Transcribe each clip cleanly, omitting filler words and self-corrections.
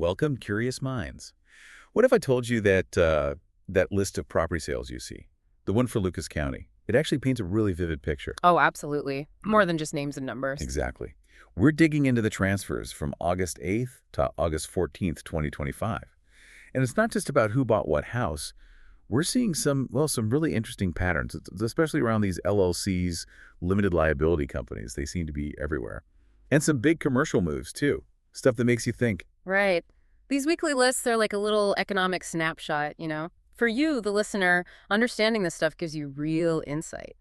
Welcome, curious minds. What if I told you that that list of property sales you see, the one for Lucas County, it actually paints a really vivid picture. Oh, absolutely. More than just names and numbers. Exactly. We're digging into the transfers from August 8th to August 14th, 2025. And it's not just about who bought what house. We're seeing some really interesting patterns, especially around these LLCs, limited liability companies. They seem to be everywhere. And some big commercial moves, too. Stuff that makes you think. Right. These weekly lists are like a little economic snapshot. For you, the listener, understanding this stuff gives you real insight.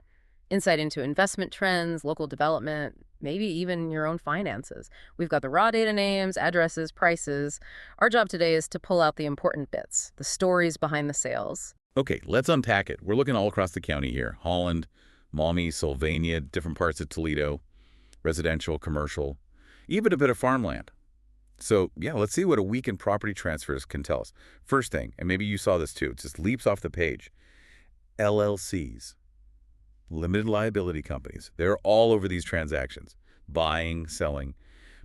Insight into investment trends, local development, maybe even your own finances. We've got the raw data names, addresses, prices. Our job today is to pull out the important bits, the stories behind the sales. Okay, let's unpack it. We're looking all across the county here. Holland, Maumee, Sylvania, different parts of Toledo, residential, commercial, even a bit of farmland. So, yeah, let's see what a week in property transfers can tell us. First thing, and maybe you saw this too, it just leaps off the page. LLCs, limited liability companies. They're all over these transactions, buying, selling,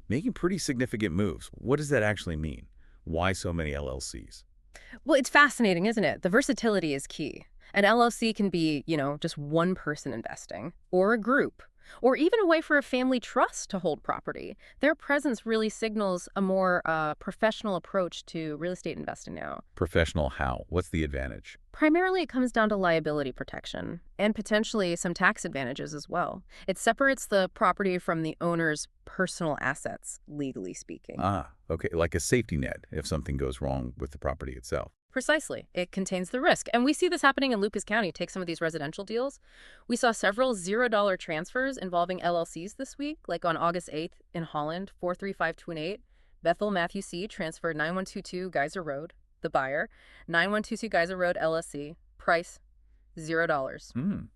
making pretty significant moves. What does that actually mean? Why so many LLCs? Well, it's fascinating, isn't it? The versatility is key. An LLC can be, just one person investing, or a group, or even a way for a family trust to hold property. Their presence really signals a more professional approach to real estate investing now. Professional how? What's the advantage? Primarily, it comes down to liability protection and potentially some tax advantages as well. It separates the property from the owner's personal assets, legally speaking. Ah, okay, like a safety net if something goes wrong with the property itself. Precisely. It contains the risk. And we see this happening in Lucas County. Take some of these residential deals. We saw several $0 transfers involving LLCs this week, like on August 8th in Holland, 435218. Bethel Matthew C. transferred 9122 Geyser Road, the buyer. 9122 Geyser Road LLC. Price, $0. And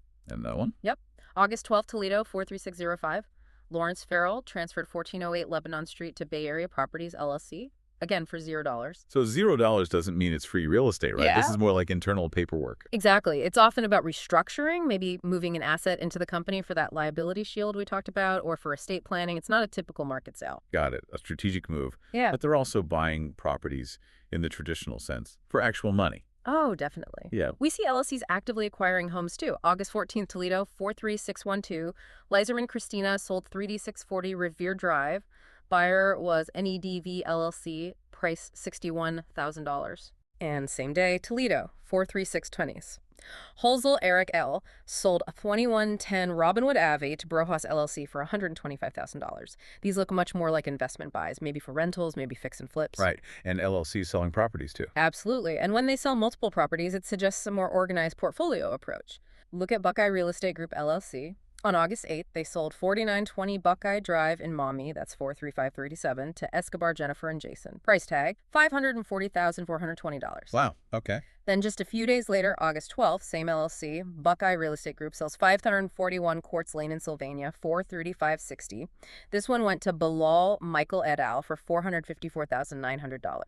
that one? Yep. August 12th, Toledo, 43605. Lawrence Farrell transferred 1408 Lebanon Street to Bay Area Properties LLC. Again, for $0. So $0 doesn't mean it's free real estate, right? Yeah. This is more like internal paperwork. Exactly. It's often about restructuring, maybe moving an asset into the company for that liability shield we talked about, or for estate planning. It's not a typical market sale. Got it. A strategic move. Yeah. But they're also buying properties in the traditional sense for actual money. Oh, definitely. Yeah. We see LLCs actively acquiring homes too. August 14th, Toledo, 43612. Liserman Christina sold 3D640 Revere Drive. Buyer was NEDV LLC, price $61,000. And same day, Toledo, 43620s. Holzel Eric L. sold a 2110 Robinwood Ave to Brohoss LLC for $125,000. These look much more like investment buys, maybe for rentals, maybe fix and flips. Right. And LLCs selling properties too. Absolutely. And when they sell multiple properties, it suggests a more organized portfolio approach. Look at Buckeye Real Estate Group LLC. On August 8th, they sold 4920 Buckeye Drive in Maumee, that's 43537, to Escobar, Jennifer, and Jason. Price tag, $540,420. Wow. Okay. Then just a few days later, August 12th, same LLC, Buckeye Real Estate Group sells 541 Quartz Lane in Sylvania, 43560. This one went to Bilal Michael et al. For $454,900.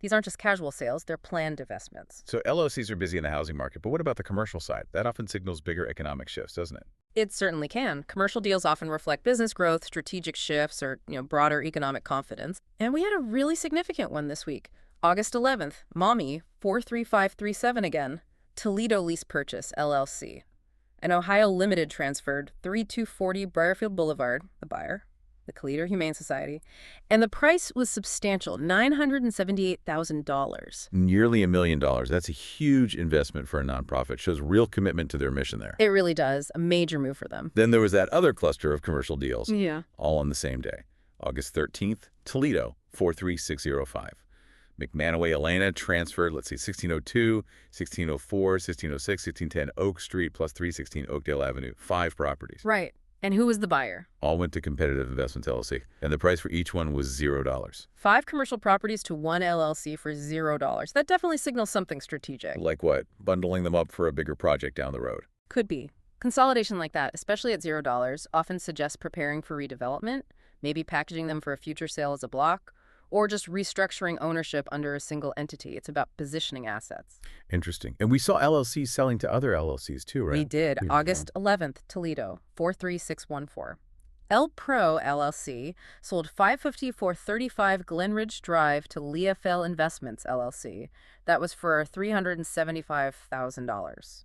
These aren't just casual sales, they're planned divestments. So LLCs are busy in the housing market, but what about the commercial side? That often signals bigger economic shifts, doesn't it? It certainly can. Commercial deals often reflect business growth, strategic shifts, or broader economic confidence. And we had a really significant one this week. August 11th, Maumee, 43537 again. Toledo Lease Purchase, LLC. An Ohio Limited transferred 3240 Briarfield Boulevard, the buyer, the Toledo Humane Society, and the price was substantial, $978,000. Nearly $1 million. That's a huge investment for a nonprofit. Shows real commitment to their mission there. It really does. A major move for them. Then there was that other cluster of commercial deals. Yeah. All on the same day. August 13th, Toledo, 43605. McManaway Elena transferred, 1602, 1604, 1606, 1610 Oak Street, plus 316 Oakdale Avenue. 5 properties. Right. And who was the buyer? All went to Competitive Investments LLC, and the price for each one was $0. 5 commercial properties to 1 LLC for $0. That definitely signals something strategic. Like what? Bundling them up for a bigger project down the road. Could be. Consolidation like that, especially at $0, often suggests preparing for redevelopment, maybe packaging them for a future sale as a block, or just restructuring ownership under a single entity. It's about positioning assets. Interesting. And we saw LLCs selling to other LLCs too, right? We did. August 11th, Toledo, 43614. L Pro LLC sold 55435 Glenridge Drive to Leafell Investments LLC. That was for $375,000.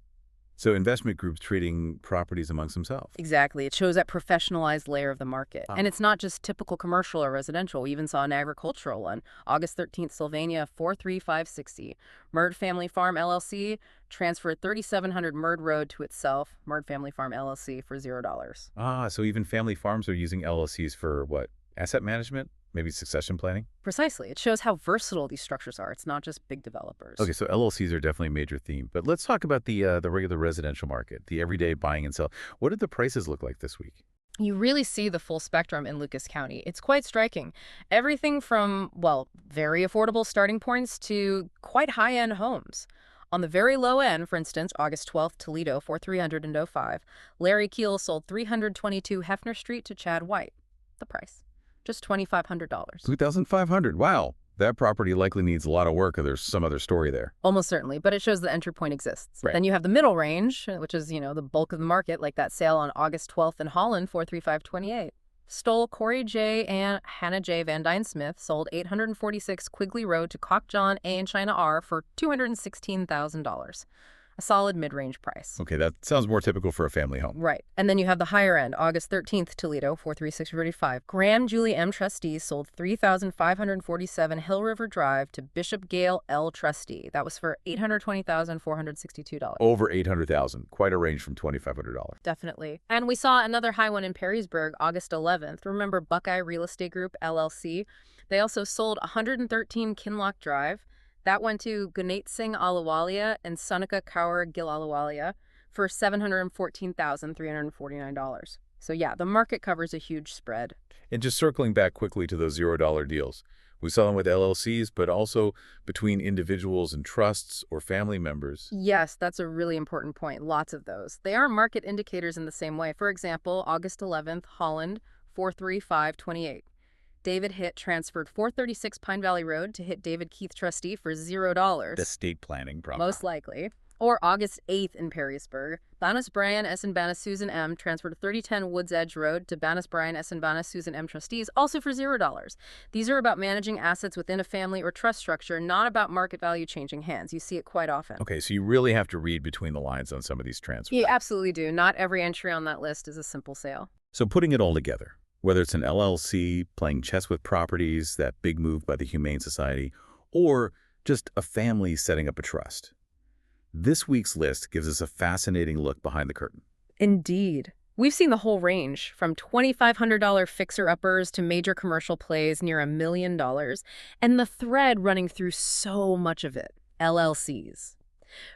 So investment groups trading properties amongst themselves. Exactly. It shows that professionalized layer of the market. Wow. And it's not just typical commercial or residential. We even saw an agricultural one. August 13th, Sylvania 43560. Murd Family Farm LLC transferred 3700 Murd Road to itself. Murd Family Farm LLC for $0. So even family farms are using LLCs for what? Asset management? Maybe succession planning? Precisely. It shows how versatile these structures are. It's not just big developers. Okay, so LLCs are definitely a major theme. But let's talk about the regular residential market, the everyday buying and sell. What did the prices look like this week? You really see the full spectrum in Lucas County. It's quite striking. Everything from, well, very affordable starting points to quite high-end homes. On the very low end, for instance, August 12th, Toledo, 4305, Larry Keel sold 322 Hefner Street to Chad White. The price, just $2,500. $2,500. Wow. That property likely needs a lot of work, or there's some other story there. Almost certainly, but it shows the entry point exists. Right. Then you have the middle range, which is, the bulk of the market, like that sale on August 12th in Holland, 43528. Stoll Corey J. and Hannah J. Van Dyne Smith sold 846 Quigley Road to Cock John A. and China R. for $216,000. A solid mid-range price. Okay, that sounds more typical for a family home. Right. And then you have the higher end, August 13th, Toledo, 43645. Graham Julie M. Trustees sold 3,547 Hill River Drive to Bishop Gale L. Trustee. That was for $820,462. Over $800,000. Quite a range from $2,500. Definitely. And we saw another high one in Perrysburg, August 11th. Remember Buckeye Real Estate Group, LLC? They also sold 113 Kinlock Drive. That went to Gunait Singh Ahluwalia and Sunika Kaur Gil Ahluwalia for $714,349. So yeah, the market covers a huge spread. And just circling back quickly to those $0 deals. We saw them with LLCs, but also between individuals and trusts or family members. Yes, that's a really important point. Lots of those. They are market indicators in the same way. For example, August 11th, Holland, 43528. David Hitt transferred 436 Pine Valley Road to Hitt David Keith Trustee for $0. Estate planning problem. Most likely. Or August 8th in Perrysburg, Banas Brian S. and Banas Susan M. transferred 3010 Woods Edge Road to Banas Brian S. and Banas Susan M. Trustees, also for $0. These are about managing assets within a family or trust structure, not about market value changing hands. You see it quite often. Okay, so you really have to read between the lines on some of these transfers. You absolutely do. Not every entry on that list is a simple sale. So putting it all together, whether it's an LLC playing chess with properties, that big move by the Humane Society, or just a family setting up a trust, this week's list gives us a fascinating look behind the curtain. Indeed. We've seen the whole range, from $2,500 fixer-uppers to major commercial plays near $1 million, and the thread running through so much of it, LLCs.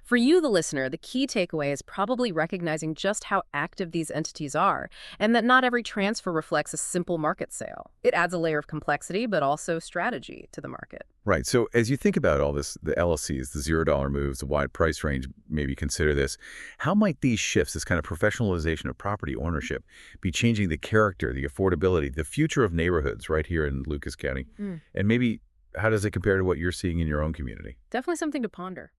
For you, the listener, the key takeaway is probably recognizing just how active these entities are, and that not every transfer reflects a simple market sale. It adds a layer of complexity, but also strategy to the market. Right. So as you think about all this, the LLCs, the $0 moves, the wide price range, maybe consider this. How might these shifts, this kind of professionalization of property ownership, be changing the character, the affordability, the future of neighborhoods right here in Lucas County? And maybe how does it compare to what you're seeing in your own community? Definitely something to ponder.